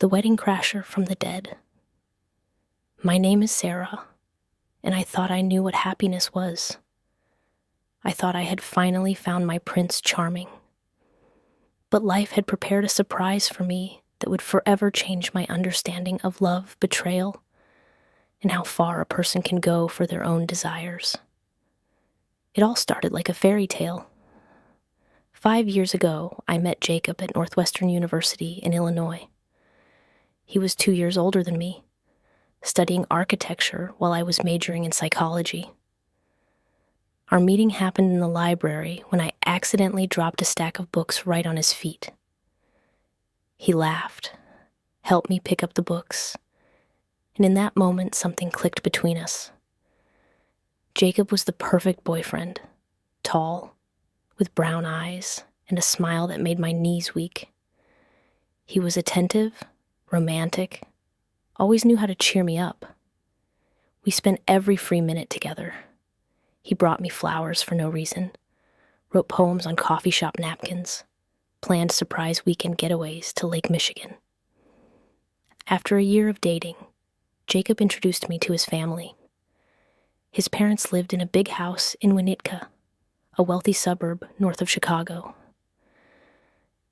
The wedding crasher from the dead. My name is Sarah, and I thought I knew what happiness was. I thought I had finally found my Prince Charming. But life had prepared a surprise for me that would forever change my understanding of love, betrayal, and how far a person can go for their own desires. It all started like a fairy tale. 5 years ago, I met Jacob at Northwestern University in Illinois. He was 2 years older than me, studying architecture while I was majoring in psychology. Our meeting happened in the library when I accidentally dropped a stack of books right on his feet. He laughed, helped me pick up the books, and in that moment something clicked between us. Jacob was the perfect boyfriend, tall, with brown eyes and a smile that made my knees weak. He was attentive, romantic, always knew how to cheer me up. We spent every free minute together. He brought me flowers for no reason, wrote poems on coffee shop napkins, planned surprise weekend getaways to Lake Michigan. After a year of dating, Jacob introduced me to his family. His parents lived in a big house in Winnetka, a wealthy suburb north of Chicago.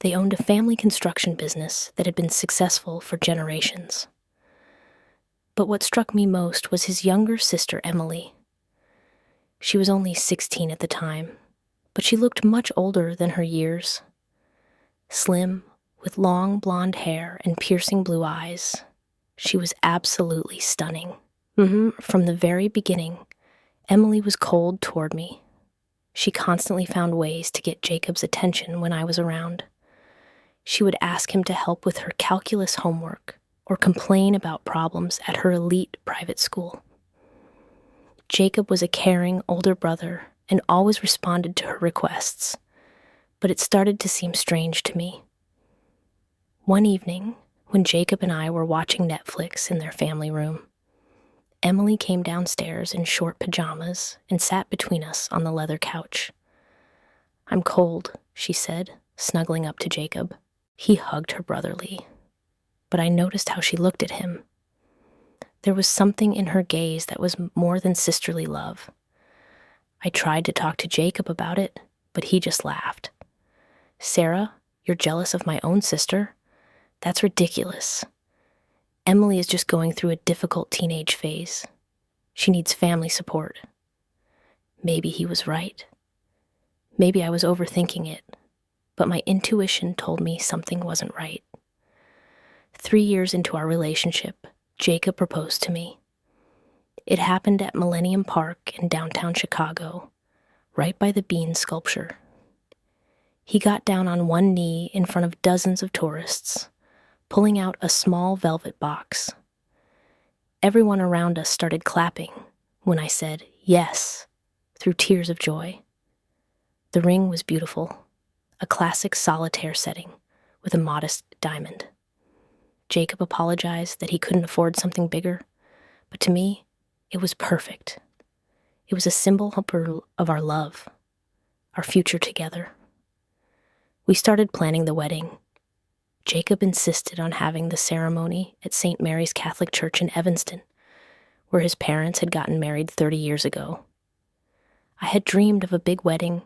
They owned a family construction business that had been successful for generations. But what struck me most was his younger sister, Emily. She was only 16 at the time, but she looked much older than her years. Slim, with long blonde hair and piercing blue eyes, she was absolutely stunning. From the very beginning, Emily was cold toward me. She constantly found ways to get Jacob's attention when I was around. She would ask him to help with her calculus homework or complain about problems at her elite private school. Jacob was a caring older brother and always responded to her requests, but it started to seem strange to me. One evening, when Jacob and I were watching Netflix in their family room, Emily came downstairs in short pajamas and sat between us on the leather couch. "I'm cold," she said, snuggling up to Jacob. He hugged her brotherly, but I noticed how she looked at him. There was something in her gaze that was more than sisterly love. I tried to talk to Jacob about it, but he just laughed. "Sarah, you're jealous of my own sister? That's ridiculous. Emily is just going through a difficult teenage phase. She needs family support." Maybe he was right. Maybe I was overthinking it, but my intuition told me something wasn't right. 3 years into our relationship, Jacob proposed to me. It happened at Millennium Park in downtown Chicago, right by the Bean sculpture. He got down on one knee in front of dozens of tourists, pulling out a small velvet box. Everyone around us started clapping when I said yes, through tears of joy. The ring was beautiful, a classic solitaire setting with a modest diamond. Jacob apologized that he couldn't afford something bigger, but to me, it was perfect. It was a symbol of our love, our future together. We started planning the wedding. Jacob insisted on having the ceremony at St. Mary's Catholic Church in Evanston, where his parents had gotten married 30 years ago. I had dreamed of a big wedding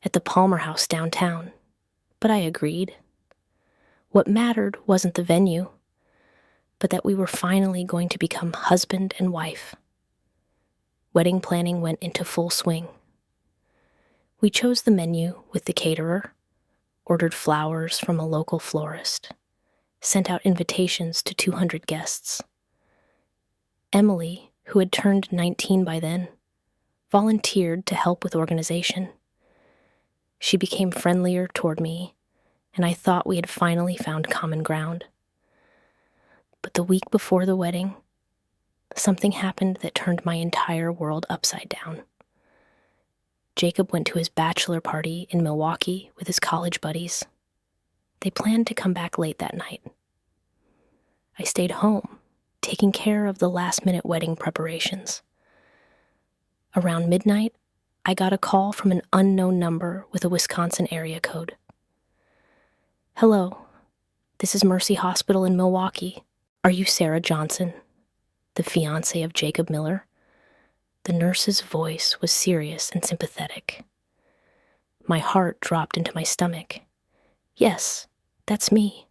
at the Palmer House downtown, but I agreed. What mattered wasn't the venue, but that we were finally going to become husband and wife. Wedding planning went into full swing. We chose the menu with the caterer, ordered flowers from a local florist, sent out invitations to 200 guests. Emily, who had turned 19 by then, volunteered to help with organization. She became friendlier toward me, and I thought we had finally found common ground. But the week before the wedding, something happened that turned my entire world upside down. Jacob went to his bachelor party in Milwaukee with his college buddies. They planned to come back late that night. I stayed home, taking care of the last-minute wedding preparations. Around midnight, I got a call from an unknown number with a Wisconsin area code. "Hello, This is Mercy Hospital in Milwaukee. Are you Sarah Johnson, the fiancé of Jacob Miller?" The nurse's voice was serious and sympathetic. My heart dropped into my stomach. "Yes, that's me.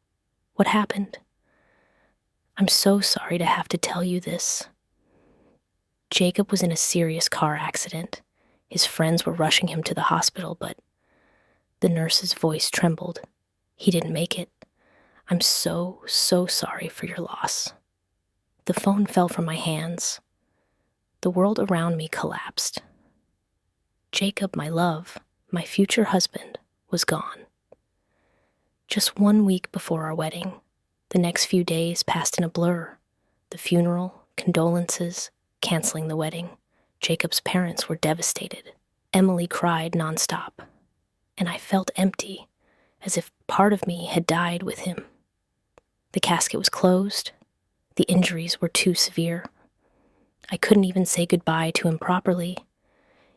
What happened?" "I'm so sorry to have to tell you this. Jacob was in a serious car accident. His friends were rushing him to the hospital, but..." The nurse's voice trembled. "He didn't make it. I'm so sorry for your loss." The phone fell from my hands. The world around me collapsed. Jacob, my love, my future husband, was gone. Just 1 week before our wedding, the next few days passed in a blur. The funeral, condolences, canceling the wedding. Jacob's parents were devastated. Emily cried nonstop, and I felt empty, as if part of me had died with him. The casket was closed. The injuries were too severe. I couldn't even say goodbye to him properly.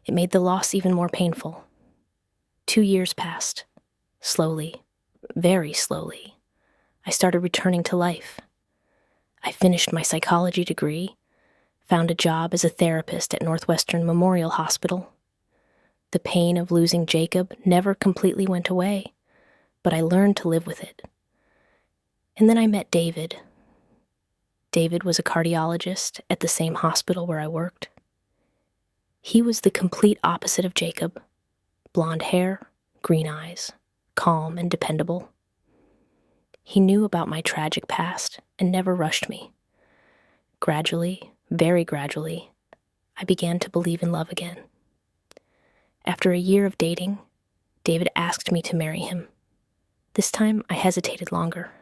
It made the loss even more painful. 2 years passed. Slowly, very slowly, I started returning to life. I finished my psychology degree, found a job as a therapist at Northwestern Memorial Hospital. The pain of losing Jacob never completely went away, but I learned to live with it. And then I met David. David was a cardiologist at the same hospital where I worked. He was the complete opposite of Jacob. Blonde hair, green eyes, calm and dependable. He knew about my tragic past and never rushed me. Gradually, very gradually, I began to believe in love again. After a year of dating, David asked me to marry him. This time, I hesitated longer.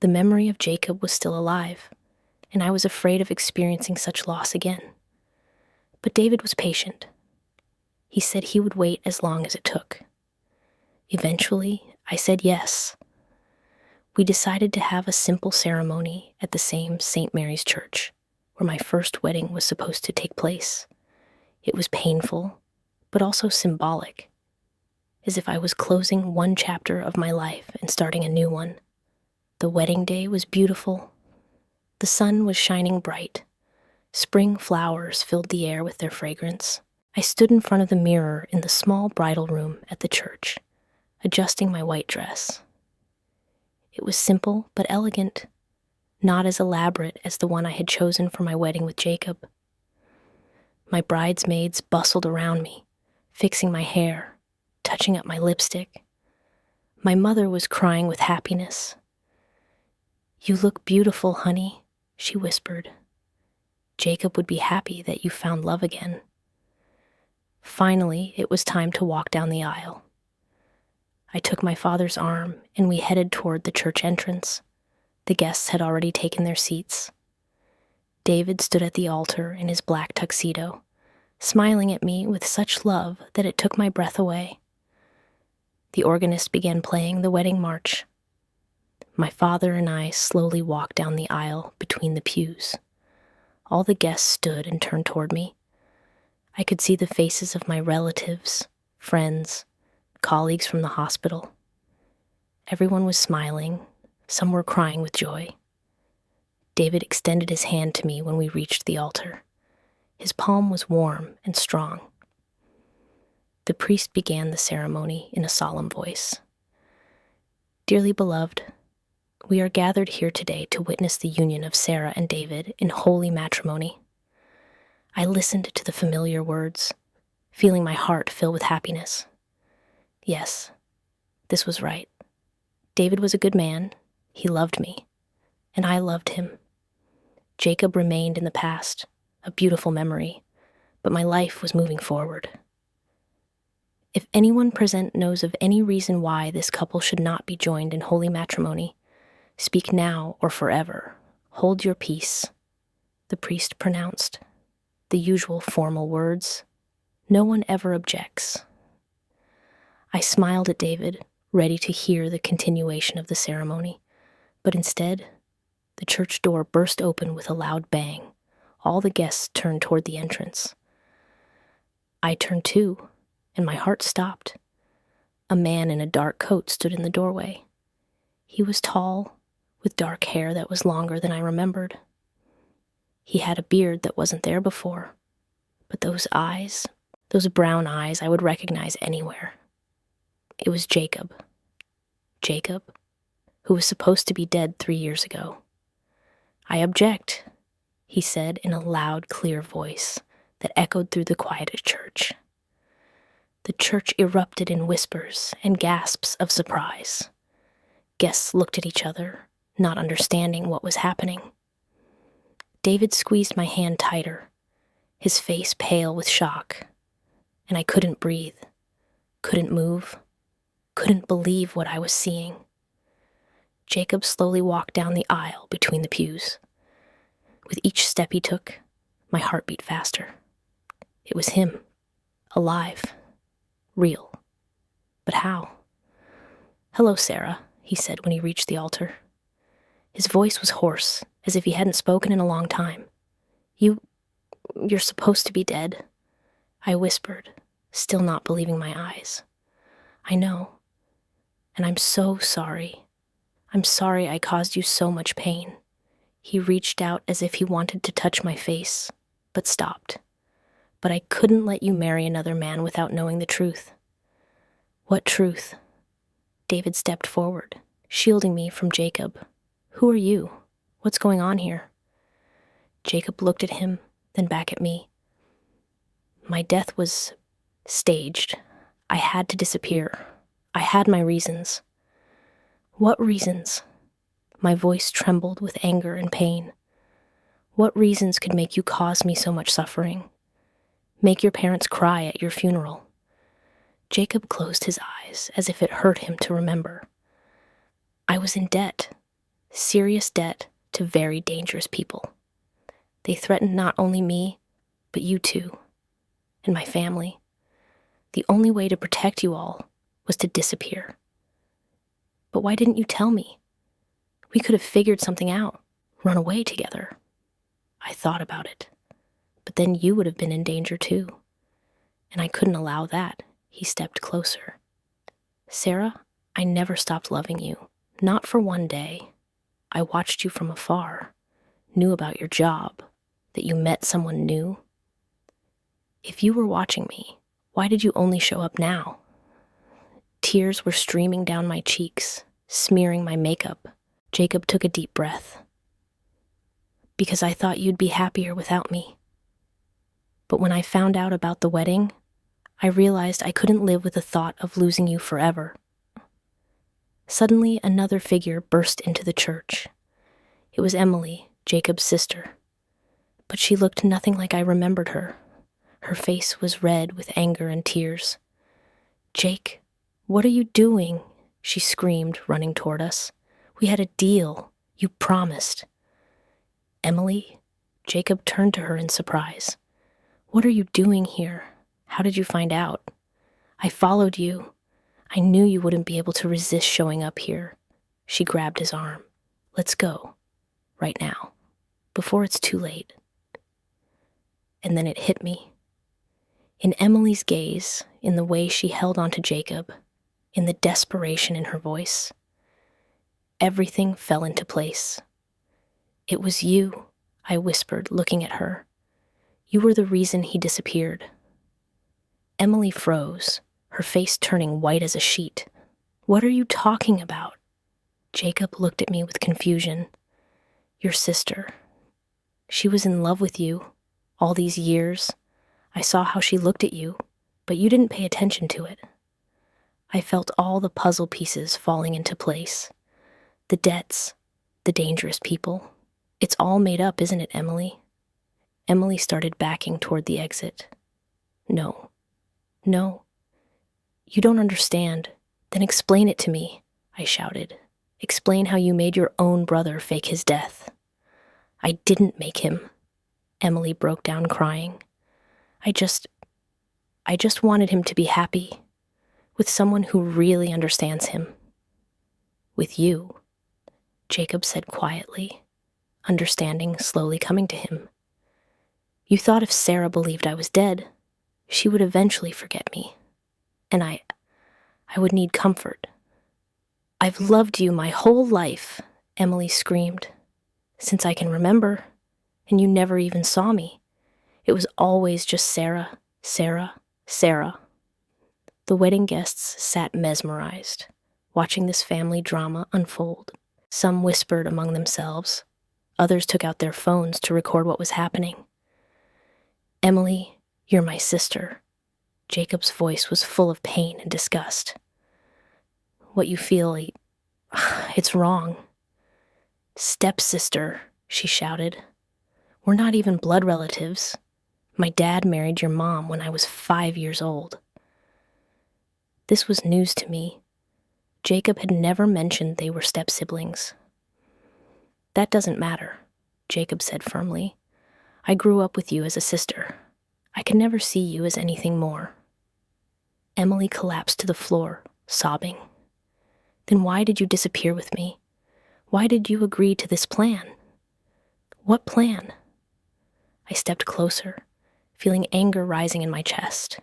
The memory of Jacob was still alive, and I was afraid of experiencing such loss again. But David was patient. He said he would wait as long as it took. Eventually, I said yes. We decided to have a simple ceremony at the same St. Mary's Church, where my first wedding was supposed to take place. It was painful, but also symbolic, as if I was closing one chapter of my life and starting a new one. The wedding day was beautiful. The sun was shining bright. Spring flowers filled the air with their fragrance. I stood in front of the mirror in the small bridal room at the church, adjusting my white dress. It was simple but elegant, not as elaborate as the one I had chosen for my wedding with Jacob. My bridesmaids bustled around me, fixing my hair, touching up my lipstick. My mother was crying with happiness. "You look beautiful, honey," she whispered. "Jacob would be happy that you found love again." Finally, it was time to walk down the aisle. I took my father's arm, and we headed toward the church entrance. The guests had already taken their seats. David stood at the altar in his black tuxedo, smiling at me with such love that it took my breath away. The organist began playing the wedding march. My father and I slowly walked down the aisle between the pews. All the guests stood and turned toward me. I could see the faces of my relatives, friends, colleagues from the hospital. Everyone was smiling. Some were crying with joy. David extended his hand to me when we reached the altar. His palm was warm and strong. The priest began the ceremony in a solemn voice. "Dearly beloved, we are gathered here today to witness the union of Sarah and David in holy matrimony." I listened to the familiar words, feeling my heart fill with happiness. Yes, this was right. David was a good man. He loved me, and I loved him. Jacob remained in the past, a beautiful memory, but my life was moving forward. If anyone present knows of any reason why this couple should not be joined in holy matrimony, speak now or forever. Hold your peace, the priest pronounced. The usual formal words. No one ever objects. I smiled at David, ready to hear the continuation of the ceremony, but instead, the church door burst open with a loud bang. All the guests turned toward the entrance. I turned too, and my heart stopped. A man in a dark coat stood in the doorway. He was tall, with dark hair that was longer than I remembered. He had a beard that wasn't there before, but those eyes, those brown eyes, I would recognize anywhere. It was Jacob. Jacob, who was supposed to be dead 3 years ago. "I object," he said in a loud, clear voice that echoed through the quieted church. The church erupted in whispers and gasps of surprise. Guests looked at each other, not understanding what was happening. David squeezed my hand tighter, his face pale with shock, and I couldn't breathe, couldn't move, couldn't believe what I was seeing. Jacob slowly walked down the aisle between the pews. With each step he took, my heart beat faster. It was him, alive, real. But how? "Hello, Sarah," he said when he reached the altar. His voice was hoarse, as if he hadn't spoken in a long time. You're supposed to be dead," I whispered, still not believing my eyes. "I know, and I'm so sorry. I'm sorry I caused you so much pain." He reached out as if he wanted to touch my face, but stopped. "But I couldn't let you marry another man without knowing the truth." "What truth?" David stepped forward, shielding me from Jacob. "Who are you? What's going on here?" Jacob looked at him, then back at me. "My death was staged. I had to disappear. I had my reasons." "What reasons?" My voice trembled with anger and pain. "What reasons could make you cause me so much suffering? Make your parents cry at your funeral?" Jacob closed his eyes as if it hurt him to remember. "I was in debt, serious debt to very dangerous people. They threatened not only me, but you too, and my family. The only way to protect you all was to disappear. But why didn't you tell me? We could have figured something out, run away together." I thought about it, but then you would have been in danger too, and I couldn't allow that. He stepped closer. "Sarah, I never stopped loving you, not for one day. I watched you from afar, knew about your job, that you met someone new. If you were watching me, why did you only show up now?" Tears were streaming down my cheeks, smearing my makeup. Jacob took a deep breath. "Because I thought you'd be happier without me. But when I found out about the wedding, I realized I couldn't live with the thought of losing you forever." Suddenly, another figure burst into the church. It was Emily, Jacob's sister. But she looked nothing like I remembered her. Her face was red with anger and tears. "Jake, what are you doing?" she screamed, running toward us. "We had a deal. You promised." "Emily?" Jacob turned to her in surprise. "What are you doing here? How did you find out?" "I followed you. I knew you wouldn't be able to resist showing up here." She grabbed his arm. "Let's go. Right now. Before it's too late." And then it hit me. In Emily's gaze, in the way she held onto Jacob, in the desperation in her voice, everything fell into place. "It was you," I whispered, looking at her. "You were the reason he disappeared." Emily froze, her face turning white as a sheet. "What are you talking about?" Jacob looked at me with confusion. "Your sister. She was in love with you all these years. I saw how she looked at you, but you didn't pay attention to it." I felt all the puzzle pieces falling into place. The debts, the dangerous people. It's all made up, isn't it, Emily? Emily started backing toward the exit. No. You don't understand. Then explain it to me, I shouted. Explain how you made your own brother fake his death. I didn't make him. Emily broke down crying. I just wanted him to be happy, with someone who really understands him. With you, Jacob said quietly, understanding slowly coming to him. You thought if Sarah believed I was dead, she would eventually forget me, and I would need comfort. I've loved you my whole life, Emily screamed. Since I can remember, and you never even saw me. It was always just Sarah, Sarah, Sarah. The wedding guests sat mesmerized, watching this family drama unfold. Some whispered among themselves. Others took out their phones to record what was happening. Emily, you're my sister. Jacob's voice was full of pain and disgust. What you feel, it's wrong. Stepsister, she shouted. We're not even blood relatives. My dad married your mom when I was 5 years old. This was news to me. Jacob had never mentioned they were step-siblings. That doesn't matter, Jacob said firmly. I grew up with you as a sister. I can never see you as anything more. Emily collapsed to the floor, sobbing. Then why did you disappear with me? Why did you agree to this plan? What plan? I stepped closer, feeling anger rising in my chest.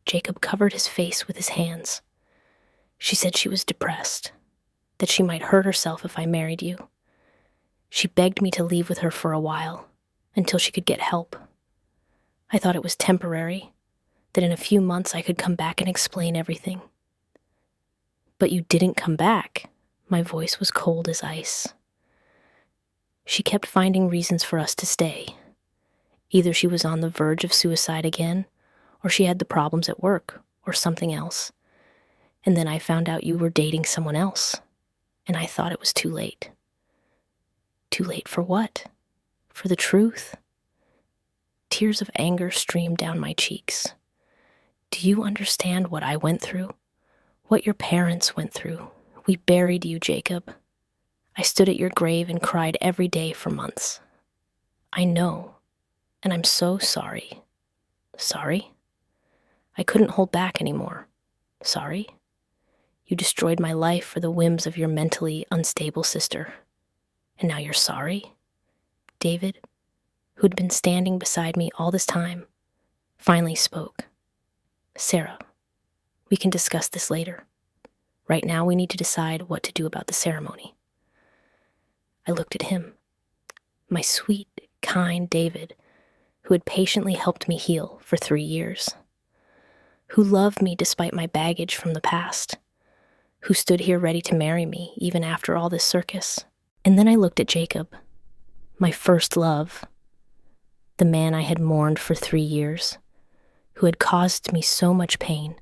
Jacob covered his face with his hands. She said she was depressed, that she might hurt herself if I married you. She begged me to leave with her for a while, until she could get help. I thought it was temporary, that in a few months I could come back and explain everything. But you didn't come back. My voice was cold as ice. She kept finding reasons for us to stay. Either she was on the verge of suicide again, or she had the problems at work, or something else. And then I found out you were dating someone else, and I thought it was too late. Too late for what? For the truth? Tears of anger streamed down my cheeks. Do you understand what I went through? What your parents went through? We buried you, Jacob. I stood at your grave and cried every day for months. I know, and I'm so sorry. Sorry? I couldn't hold back anymore. Sorry? You destroyed my life for the whims of your mentally unstable sister. And now you're sorry? David, who'd been standing beside me all this time, finally spoke. Sarah, we can discuss this later. Right now we need to decide what to do about the ceremony. I looked at him, my sweet, kind David, who had patiently helped me heal for 3 years, who loved me despite my baggage from the past, who stood here ready to marry me even after all this circus. And then I looked at Jacob, my first love, the man I had mourned for 3 years, who had caused me so much pain,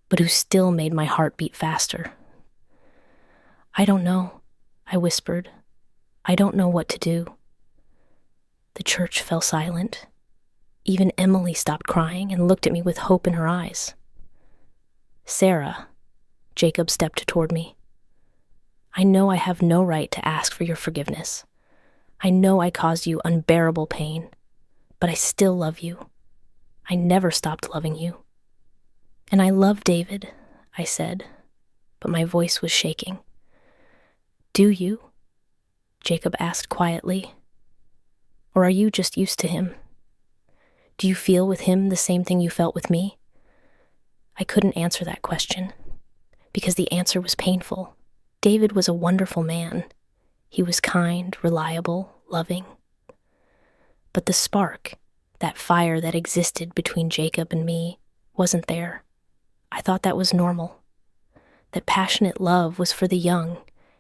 but who still made my heart beat faster. I don't know, I whispered. I don't know what to do. The church fell silent. Even Emily stopped crying and looked at me with hope in her eyes. Sarah, Jacob stepped toward me. I know I have no right to ask for your forgiveness. I know I caused you unbearable pain, but I still love you. I never stopped loving you. And I love David, I said, but my voice was shaking. Do you? Jacob asked quietly. Or are you just used to him? Do you feel with him the same thing you felt with me? I couldn't answer that question, because the answer was painful. David was a wonderful man. He was kind, reliable, loving. But the spark, that fire that existed between Jacob and me, wasn't there. I thought that was normal, that passionate love was for the young,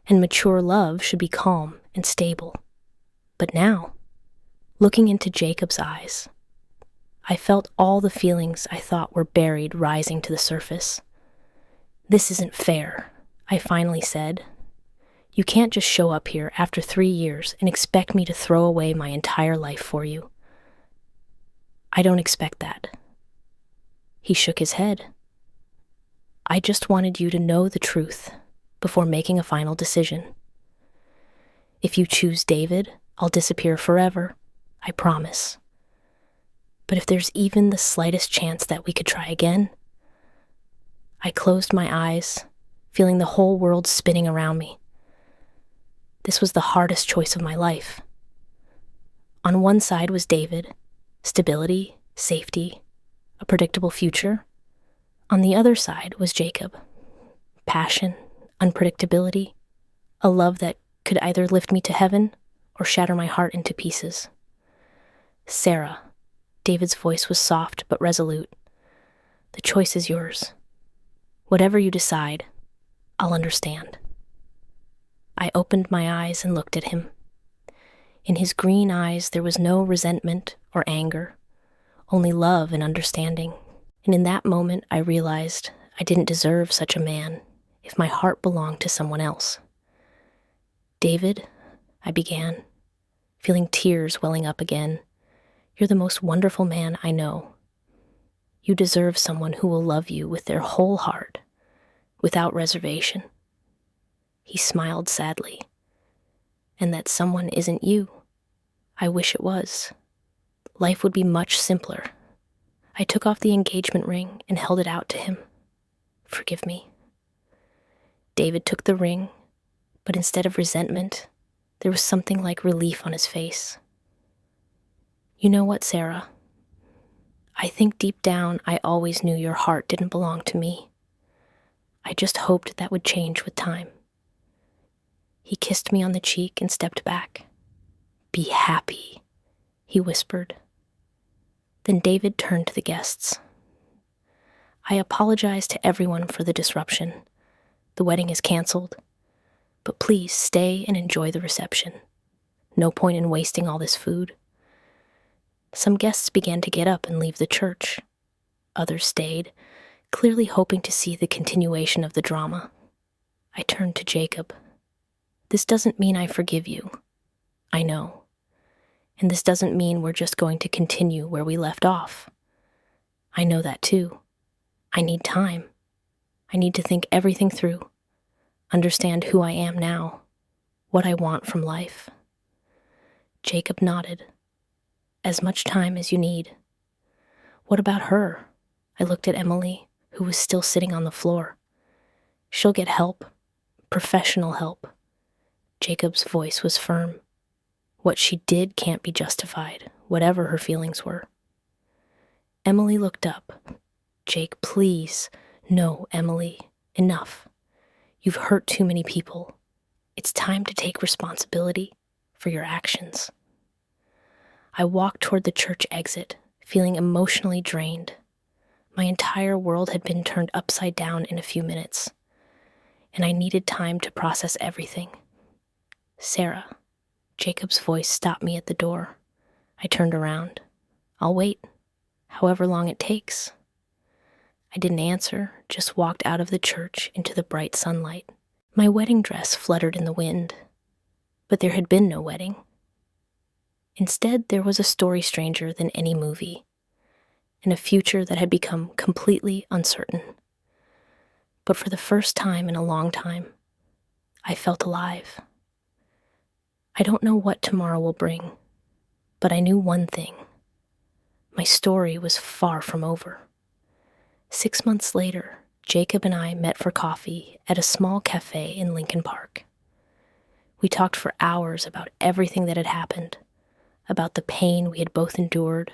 and mature love should be calm and stable. But now, looking into Jacob's eyes, I felt all the feelings I thought were buried rising to the surface. This isn't fair, I finally said. You can't just show up here after 3 years and expect me to throw away my entire life for you. I don't expect that. He shook his head. I just wanted you to know the truth before making a final decision. If you choose David, I'll disappear forever, I promise. But if there's even the slightest chance that we could try again, I closed my eyes, feeling the whole world spinning around me. This was the hardest choice of my life. On one side was David, stability, safety, a predictable future. On the other side was Jacob, passion, unpredictability, a love that could either lift me to heaven or shatter my heart into pieces. Sarah, David's voice was soft but resolute. The choice is yours. Whatever you decide, I'll understand. I opened my eyes and looked at him. In his green eyes there was no resentment or anger, only love and understanding. And in that moment I realized I didn't deserve such a man if my heart belonged to someone else. David, I began, feeling tears welling up again. You're the most wonderful man I know. You deserve someone who will love you with their whole heart, without reservation. He smiled sadly. And that someone isn't you. I wish it was. Life would be much simpler. I took off the engagement ring and held it out to him. Forgive me. David took the ring, but instead of resentment, there was something like relief on his face. You know what, Sarah? I think deep down I always knew your heart didn't belong to me. I just hoped that would change with time. He kissed me on the cheek and stepped back. Be happy, he whispered. Then David turned to the guests. I apologize to everyone for the disruption. The wedding is canceled, but please stay and enjoy the reception. No point in wasting all this food. Some guests began to get up and leave the church. Others stayed, clearly hoping to see the continuation of the drama. I turned to Jacob. This doesn't mean I forgive you. I know. And this doesn't mean we're just going to continue where we left off. I know that too. I need time. I need to think everything through, understand who I am now, what I want from life. Jacob nodded. As much time as you need. What about her? I looked at Emily, who was still sitting on the floor. She'll get help, professional help. Jacob's voice was firm. What she did can't be justified, whatever her feelings were. Emily looked up. Jake, please. No, Emily, enough. You've hurt too many people. It's time to take responsibility for your actions. I walked toward the church exit, feeling emotionally drained. My entire world had been turned upside down in a few minutes, and I needed time to process everything. Sarah, Jacob's voice stopped me at the door. I turned around. I'll wait, however long it takes. I didn't answer, just walked out of the church into the bright sunlight. My wedding dress fluttered in the wind, but there had been no wedding. Instead, there was a story stranger than any movie, and a future that had become completely uncertain. But for the first time in a long time, I felt alive. I don't know what tomorrow will bring, but I knew one thing. My story was far from over. 6 months later, Jacob and I met for coffee at a small cafe in Lincoln Park. We talked for hours about everything that had happened, about the pain we had both endured,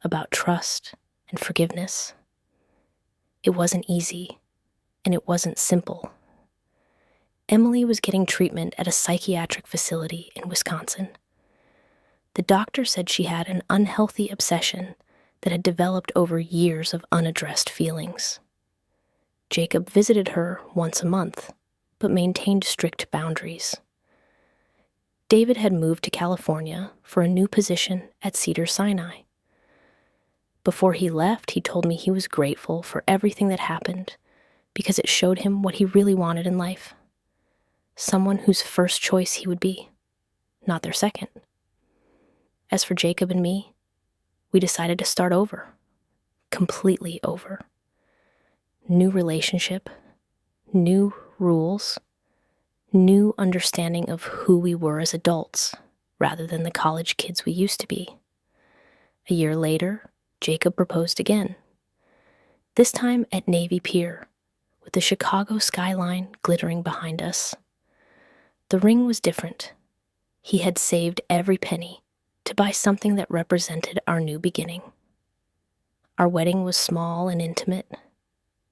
about trust and forgiveness. It wasn't easy, and it wasn't simple. Emily was getting treatment at a psychiatric facility in Wisconsin. The doctor said she had an unhealthy obsession that had developed over years of unaddressed feelings. Jacob visited her once a month, but maintained strict boundaries. David had moved to California for a new position at Cedars-Sinai. Before he left, he told me he was grateful for everything that happened because it showed him what he really wanted in life. Someone whose first choice he would be, not their second. As for Jacob and me, we decided to start over, completely over. New relationship, new rules, new understanding of who we were as adults, rather than the college kids we used to be. A year later, Jacob proposed again, this time at Navy Pier, with the Chicago skyline glittering behind us. The ring was different. He had saved every penny to buy something that represented our new beginning. Our wedding was small and intimate,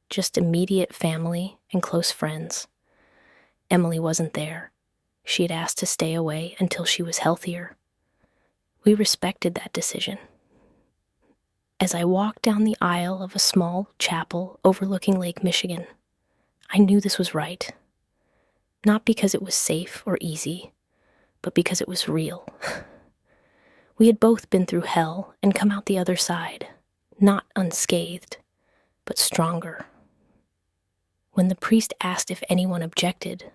just immediate family and close friends. Emily wasn't there. She had asked to stay away until she was healthier. We respected that decision. As I walked down the aisle of a small chapel overlooking Lake Michigan, I knew this was right. Not because it was safe or easy, but because it was real. We had both been through hell and come out the other side, not unscathed, but stronger. When the priest asked if anyone objected,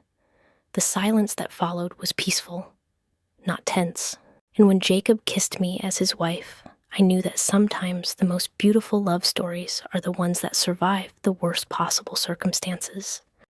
the silence that followed was peaceful, not tense. And when Jacob kissed me as his wife, I knew that sometimes the most beautiful love stories are the ones that survive the worst possible circumstances.